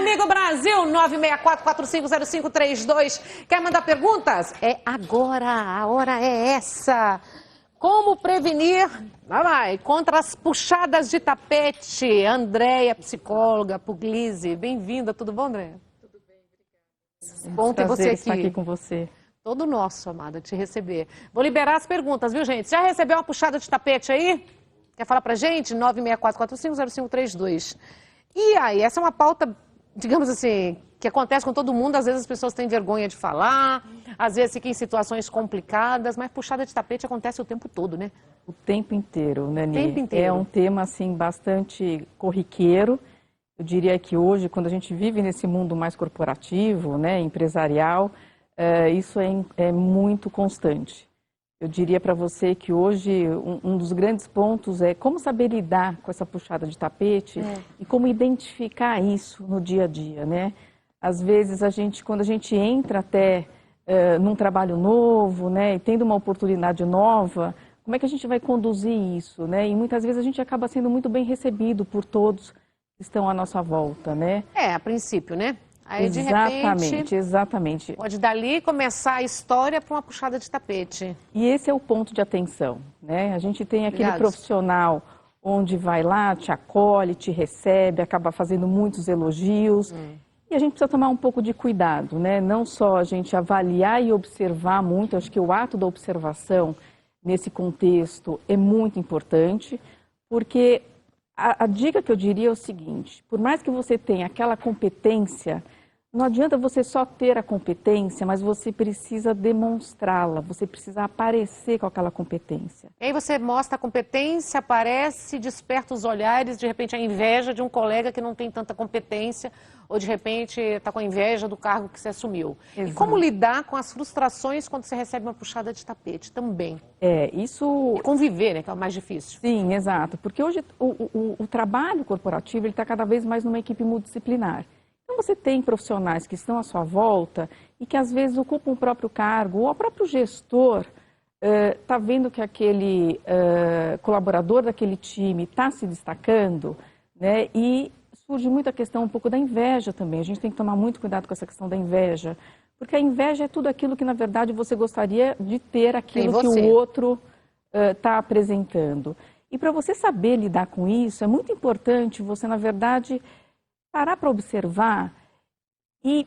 amigo Brasil, 964-450532. Quer mandar perguntas? É agora, a hora é essa. Como prevenir, contra as puxadas de tapete? Andréia, psicóloga, Puglisi, bem-vinda. Tudo bom, Andréia? Tudo bem, obrigada. Bom ter você aqui. Estar aqui com você. Todo nosso, amada, te receber. Vou liberar as perguntas, viu, gente? Já recebeu uma puxada de tapete aí? Quer falar pra gente? 964-450532. E aí, essa é uma pauta, digamos assim, que acontece com todo mundo. Às vezes as pessoas têm vergonha de falar, às vezes ficam em situações complicadas, mas puxada de tapete acontece o tempo todo, né? O tempo inteiro, Nani. O tempo inteiro. É um tema, assim, bastante corriqueiro. Eu diria que hoje, quando a gente vive nesse mundo mais corporativo, né, empresarial, isso é muito constante. Eu diria para você que hoje um dos grandes pontos é como saber lidar com essa puxada de tapete e como identificar isso no dia a dia, né? Às vezes, quando a gente entra até num trabalho novo, né, e tendo uma oportunidade nova, como é que a gente vai conduzir isso, né? E muitas vezes a gente acaba sendo muito bem recebido por todos que estão à nossa volta, né? A princípio, né? Aí, Exatamente, de repente, exatamente. Pode dali começar a história para uma puxada de tapete. E esse é o ponto de atenção, né? A gente tem aquele Obrigada. profissional onde vai lá, te acolhe, te recebe, acaba fazendo muitos elogios. E a gente precisa tomar um pouco de cuidado, né? Não só a gente avaliar e observar muito, acho que o ato da observação nesse contexto é muito importante, porque a dica que eu diria é o seguinte: por mais que você tenha aquela competência, não adianta você só ter a competência, mas você precisa demonstrá-la, você precisa aparecer com aquela competência. E aí você mostra a competência, aparece, desperta os olhares, de repente a inveja de um colega que não tem tanta competência, ou de repente está com a inveja do cargo que você assumiu. Exato. E como lidar com as frustrações quando você recebe uma puxada de tapete também? Isso... E conviver, né, que é o mais difícil. Sim, exato, porque hoje o trabalho corporativo está cada vez mais numa equipe multidisciplinar. Então você tem profissionais que estão à sua volta e que às vezes ocupam o próprio cargo, ou o próprio gestor está vendo que aquele colaborador daquele time está se destacando, né? E surge muito a questão um pouco da inveja também. A gente tem que tomar muito cuidado com essa questão da inveja, porque a inveja é tudo aquilo que na verdade você gostaria de ter, aquilo que o outro está apresentando. E para você saber lidar com isso, é muito importante você, na verdade, parar para observar e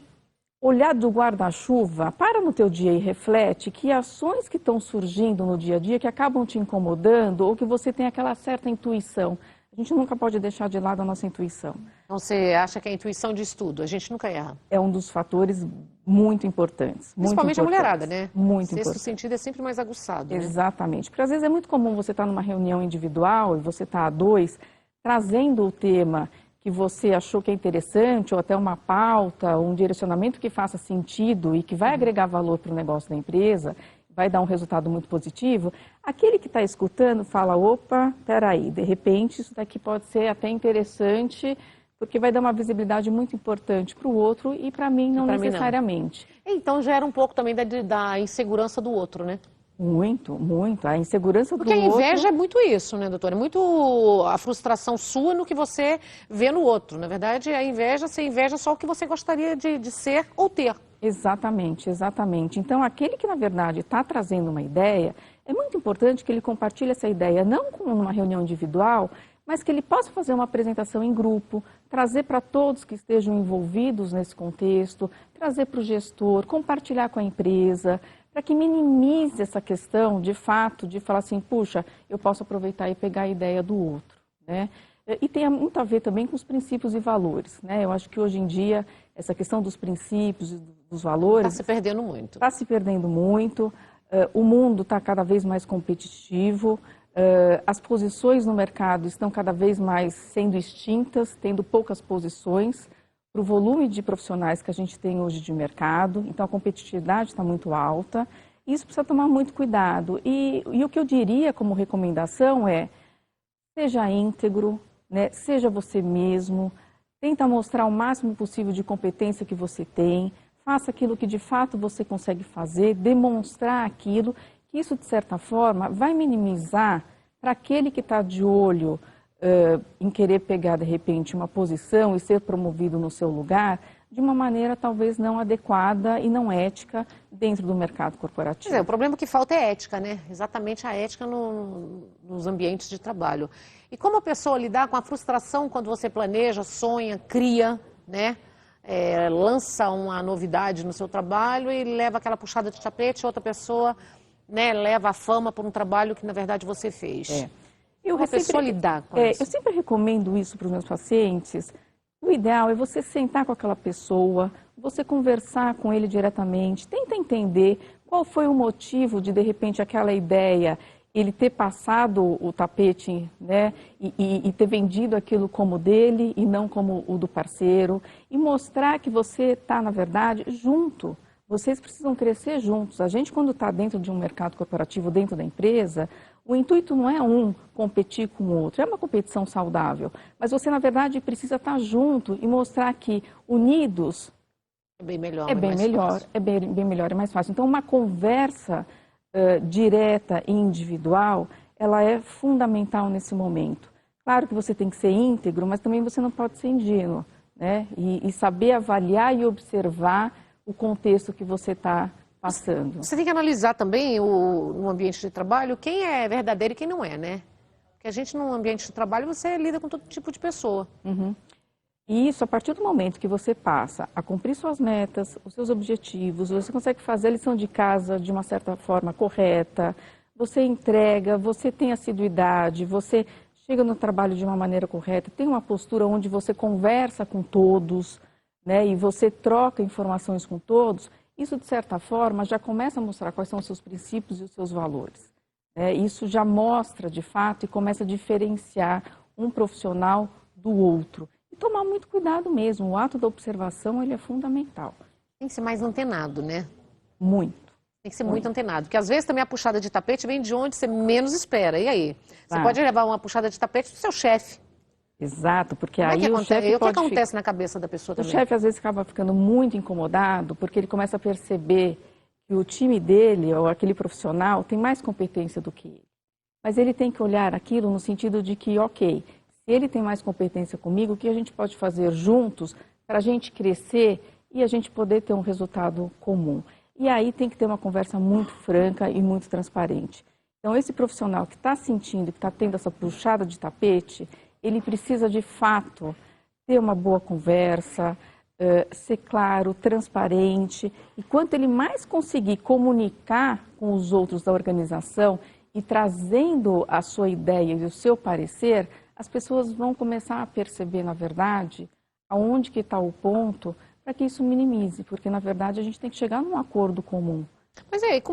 olhar do guarda-chuva, para no teu dia e reflete que ações que estão surgindo no dia a dia, que acabam te incomodando, ou que você tem aquela certa intuição. A gente nunca pode deixar de lado a nossa intuição. Então você acha que a intuição diz tudo, a gente nunca erra? É um dos fatores muito importantes. Principalmente muito a mulherada, né? Muito importante. Sexto sentido é sempre mais aguçado, né? Exatamente. Porque às vezes é muito comum você estar numa reunião individual e você estar a dois, trazendo o tema que você achou que é interessante, ou até uma pauta, um direcionamento que faça sentido e que vai agregar valor para o negócio da empresa, vai dar um resultado muito positivo, aquele que está escutando fala, opa, peraí, de repente isso daqui pode ser até interessante, porque vai dar uma visibilidade muito importante para o outro e para mim não necessariamente. Então gera um pouco também da insegurança do outro, né? Muito, muito. A insegurança do outro... Porque a inveja é muito isso, né, doutora? É muito a frustração sua no que você vê no outro. Na verdade, a inveja, você inveja só o que você gostaria de ser ou ter. Exatamente, exatamente. Então, aquele que, na verdade, está trazendo uma ideia, é muito importante que ele compartilhe essa ideia, não como numa reunião individual, mas que ele possa fazer uma apresentação em grupo, trazer para todos que estejam envolvidos nesse contexto, trazer para o gestor, compartilhar com a empresa, para que minimize essa questão, de fato, de falar assim, puxa, eu posso aproveitar e pegar a ideia do outro, né? E tem muito a ver também com os princípios e valores, né? Eu acho que hoje em dia, essa questão dos princípios e dos valores... Está se perdendo muito. Está se perdendo muito, o mundo está cada vez mais competitivo, as posições no mercado estão cada vez mais sendo extintas, tendo poucas posições, para o volume de profissionais que a gente tem hoje de mercado, então a competitividade está muito alta, e isso precisa tomar muito cuidado. E o que eu diria como recomendação é, seja íntegro, né? Seja você mesmo, tenta mostrar o máximo possível de competência que você tem, faça aquilo que de fato você consegue fazer, demonstrar aquilo, que isso de certa forma vai minimizar para aquele que está de olho em querer pegar, de repente, uma posição e ser promovido no seu lugar de uma maneira talvez não adequada e não ética dentro do mercado corporativo. O problema que falta é ética, né? Exatamente a ética nos ambientes de trabalho. E como a pessoa lidar com a frustração quando você planeja, sonha, cria, né? Lança uma novidade no seu trabalho e leva aquela puxada de tapete, outra pessoa, né, leva a fama por um trabalho que na verdade você fez. A pessoa lidar com isso. Eu sempre recomendo isso para os meus pacientes. O ideal é você sentar com aquela pessoa, você conversar com ele diretamente, tenta entender qual foi o motivo de repente, aquela ideia, ele ter passado o tapete, né, e ter vendido aquilo como dele e não como o do parceiro, e mostrar que você está, na verdade, junto. Vocês precisam crescer juntos. A gente, quando está dentro de um mercado corporativo, dentro da empresa, o intuito não é competir com o outro, é uma competição saudável. Mas você, na verdade, precisa estar junto e mostrar que unidos é bem melhor, bem melhor, é mais fácil. Então, uma conversa direta e individual, ela é fundamental nesse momento. Claro que você tem que ser íntegro, mas também você não pode ser ingênuo, né? E saber avaliar e observar o contexto que você está passando. Você tem que analisar também no ambiente de trabalho quem é verdadeiro e quem não é, né? Porque a gente, no ambiente de trabalho, você lida com todo tipo de pessoa. E isso, a partir do momento que você passa a cumprir suas metas, os seus objetivos, você consegue fazer a lição de casa de uma certa forma correta, você entrega, você tem assiduidade, você chega no trabalho de uma maneira correta, tem uma postura onde você conversa com todos, né, e você troca informações com todos, isso, de certa forma, já começa a mostrar quais são os seus princípios e os seus valores. Isso já mostra, de fato, e começa a diferenciar um profissional do outro. E tomar muito cuidado mesmo, o ato da observação, ele é fundamental. Tem que ser mais antenado, né? Muito. Tem que ser muito antenado, porque às vezes também a puxada de tapete vem de onde você menos espera. E aí? Você pode levar uma puxada de tapete do seu chefe. Exato, porque aí o chefe pode... O que acontece na cabeça da pessoa também? O chefe às vezes acaba ficando muito incomodado porque ele começa a perceber que o time dele ou aquele profissional tem mais competência do que ele. Mas ele tem que olhar aquilo no sentido de que, ok, se ele tem mais competência comigo, o que a gente pode fazer juntos para a gente crescer e a gente poder ter um resultado comum? E aí tem que ter uma conversa muito franca e muito transparente. Então, esse profissional que está sentindo, que está tendo essa puxada de tapete, ele precisa, de fato, ter uma boa conversa, ser claro, transparente. E quanto ele mais conseguir comunicar com os outros da organização e trazendo a sua ideia e o seu parecer, as pessoas vão começar a perceber, na verdade, aonde que está o ponto para que isso minimize. Porque, na verdade, a gente tem que chegar num acordo comum. Mas e aí,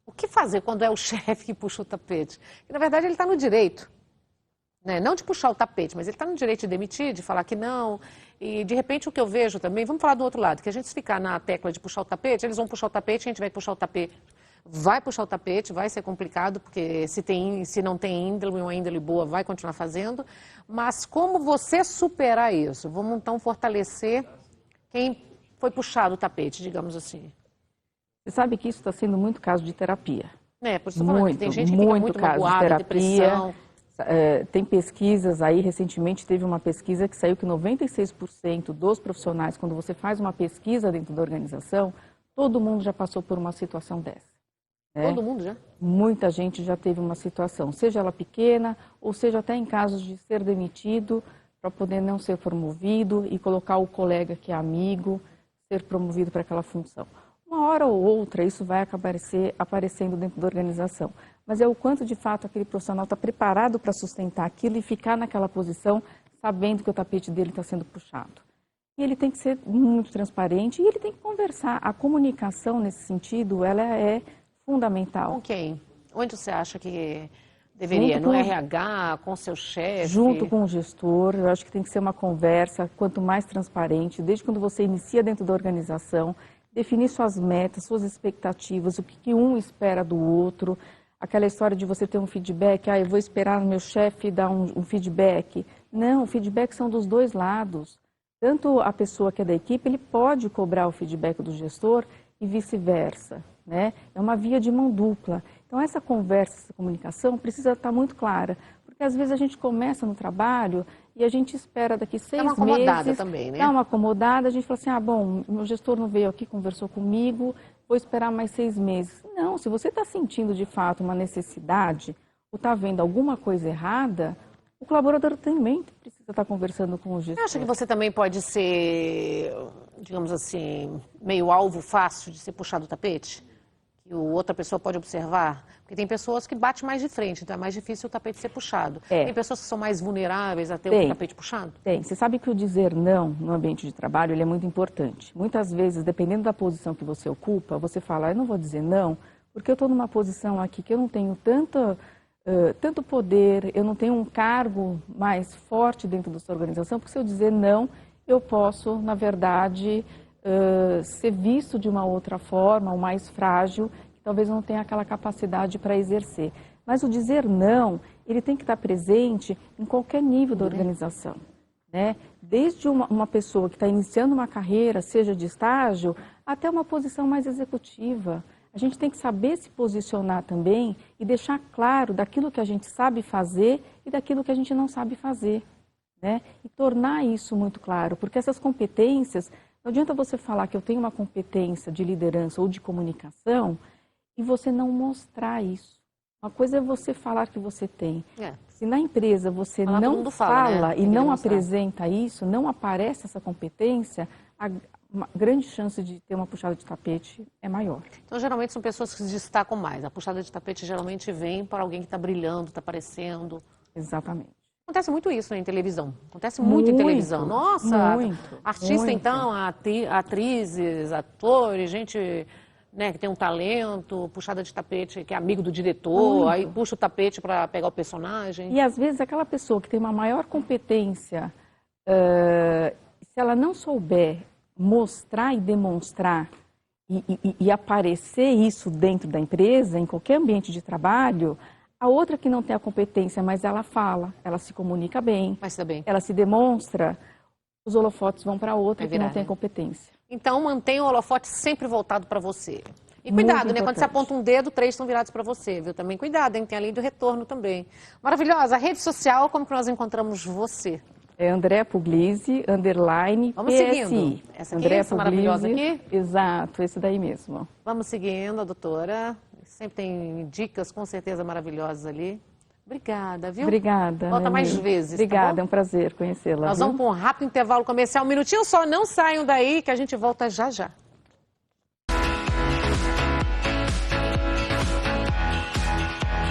o que fazer quando é o chefe que puxa o tapete? Porque, na verdade, ele está no direito. Né? Não de puxar o tapete, mas ele está no direito de demitir, de falar que não. E, de repente, o que eu vejo também, vamos falar do outro lado, que a gente se ficar na tecla de puxar o tapete, eles vão puxar o tapete, a gente vai puxar o tapete. Vai puxar o tapete, vai ser complicado, porque se não tem índole, uma índole boa, vai continuar fazendo. Mas como você superar isso? Vamos, então, fortalecer quem foi puxado o tapete, digamos assim. Você sabe que isso está sendo muito caso de terapia. Por isso estou falando que tem gente que fica muito magoada, depressão. Tem pesquisas aí, recentemente teve uma pesquisa que saiu que 96% dos profissionais, quando você faz uma pesquisa dentro da organização, todo mundo já passou por uma situação dessa. Todo mundo já? Muita gente já teve uma situação, seja ela pequena, ou seja até em casos de ser demitido para poder não ser promovido e colocar o colega que é amigo, ser promovido para aquela função. Uma hora ou outra isso vai acabar aparecendo dentro da organização, mas é o quanto de fato aquele profissional está preparado para sustentar aquilo e ficar naquela posição sabendo que o tapete dele está sendo puxado. E ele tem que ser muito transparente e ele tem que conversar. A comunicação nesse sentido, ela é fundamental. Com quem? Onde você acha que deveria? No RH, com seu chefe? Junto com o gestor, eu acho que tem que ser uma conversa, quanto mais transparente, desde quando você inicia dentro da organização, definir suas metas, suas expectativas, o que um espera do outro, aquela história de você ter um feedback, eu vou esperar o meu chefe dar um feedback. Não, o feedback são dos dois lados. Tanto a pessoa que é da equipe, ele pode cobrar o feedback do gestor e vice-versa, né? É uma via de mão dupla. Então, essa conversa, essa comunicação precisa estar muito clara, porque Porque às vezes a gente começa no trabalho e a gente espera daqui 6 meses... Dá uma acomodada também, né? Dá uma acomodada, a gente fala assim, ah, bom, meu gestor não veio aqui, conversou comigo, vou esperar mais 6 meses. Não, se você está sentindo de fato uma necessidade ou está vendo alguma coisa errada, o colaborador também precisa estar conversando com o gestor. Você acha que você também pode ser, digamos assim, meio alvo fácil de ser puxado o tapete? Que outra pessoa pode observar? Porque tem pessoas que batem mais de frente, então é mais difícil o tapete ser puxado. Tem pessoas que são mais vulneráveis a ter o tapete puxado? Tem. Você sabe que o dizer não no ambiente de trabalho ele é muito importante. Muitas vezes, dependendo da posição que você ocupa, você fala, eu não vou dizer não, porque eu estou numa posição aqui que eu não tenho tanto poder, eu não tenho um cargo mais forte dentro da sua organização, porque se eu dizer não, eu posso, na verdade, ser visto de uma outra forma, ou mais frágil, que talvez eu não tenha aquela capacidade para exercer. Mas o dizer não, ele tem que estar presente em qualquer nível da organização, né? Desde uma pessoa que está iniciando uma carreira, seja de estágio, até uma posição mais executiva. A gente tem que saber se posicionar também e deixar claro daquilo que a gente sabe fazer e daquilo que a gente não sabe fazer, né? E tornar isso muito claro, porque essas competências, não adianta você falar que eu tenho uma competência de liderança ou de comunicação e você não mostrar isso. Uma coisa é você falar que você tem. Se na empresa você não fala, né? E não apresenta isso, não aparece essa competência, uma grande chance de ter uma puxada de tapete é maior. Então, geralmente, são pessoas que se destacam mais. A puxada de tapete geralmente vem para alguém que está brilhando, está aparecendo. Exatamente. Acontece muito isso, né, em televisão. Acontece muito em televisão. Nossa, artista, então, atrizes, atores, gente, né, que tem um talento, puxada de tapete, que é amigo do diretor, aí puxa o tapete para pegar o personagem. E, às vezes, aquela pessoa que tem uma maior competência, se ela não souber mostrar e demonstrar e aparecer isso dentro da empresa, em qualquer ambiente de trabalho, a outra que não tem a competência, mas ela fala, ela se comunica bem, ela se demonstra, os holofotes vão para a outra que não tem competência. Então, mantenha o holofote sempre voltado para você. E cuidado, né? Quando você aponta um dedo, 3 estão virados para você, viu? Também cuidado, hein? Tem a lei do retorno também. Maravilhosa. A rede social, como que nós encontramos você? É Andréa Puglisi, _PSI. Vamos seguindo. Essa aqui, essa maravilhosa aqui? Exato, esse daí mesmo. Vamos seguindo, a doutora. Sempre tem dicas, com certeza, maravilhosas ali. Obrigada, viu? Obrigada. Volta mais vezes, obrigada, tá é um prazer conhecê-la. Nós vamos para um rápido intervalo comercial. Um minutinho só, não saiam daí que a gente volta já já.